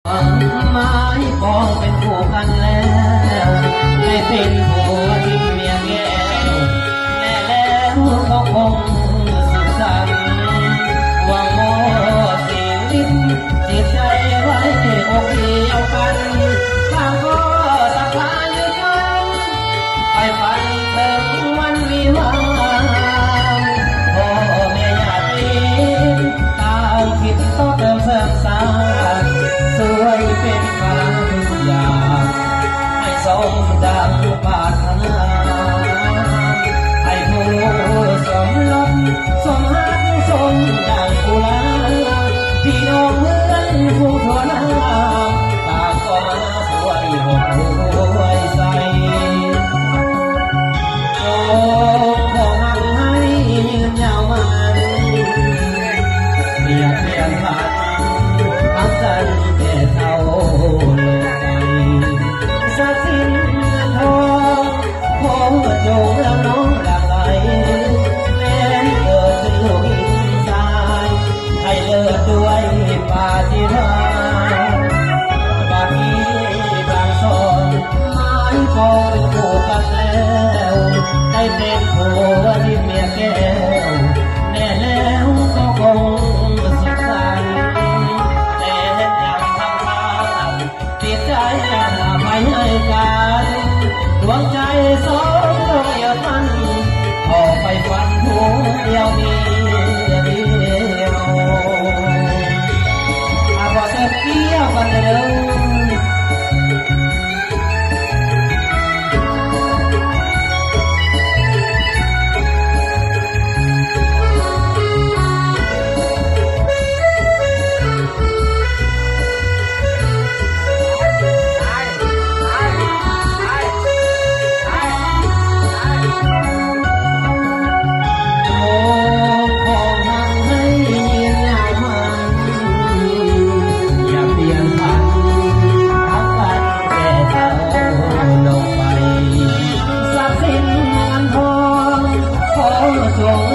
ไม้ปองเป็นคู่กันแล้วให้เป็นผัวที่เมียแก้วแน่แล้วเขาคงสุขสันต์หวังโมชีวิตจิตใจไว้อกเดียวกันข้างก็ศรัทธายืนยันไปฝันถึงวันวิวาห์พ่อแม่ญาติต่างคิดต่อเติมเสริมสร้างสวยเป็นกาลทุกอย่างให้สมดังปรารถนาให้ผู้สมรสสมหักสมดังกุลาพี่น้องเหมือนผู้ทั่วหน้าต่างก็มาสวยหกรวยใสโอ้ขอหักให้ยืนยาวมันเพียงเพียงผ่านพักกันแต่เท่าโลกไปสักสิ้นเงินทองขอจงแล้วน้องหลั่งไหลแม้เกิดเป็นลูกอินทรายให้เลิศด้วยปาฏิหาริย์บางทีบางสอนไม้ปองเป็นคู่กันแล้วได้เป็นผัวที่เมียแก้วแน่แล้วก็คงสุขสันต์แต่ยังทำตามติดใจไม่ให้กันดวงใจสองเราอย่าพันออกไปฝันผู้เดียวนี้เดียวพอเสร็จเกี่ยวกันเดินจง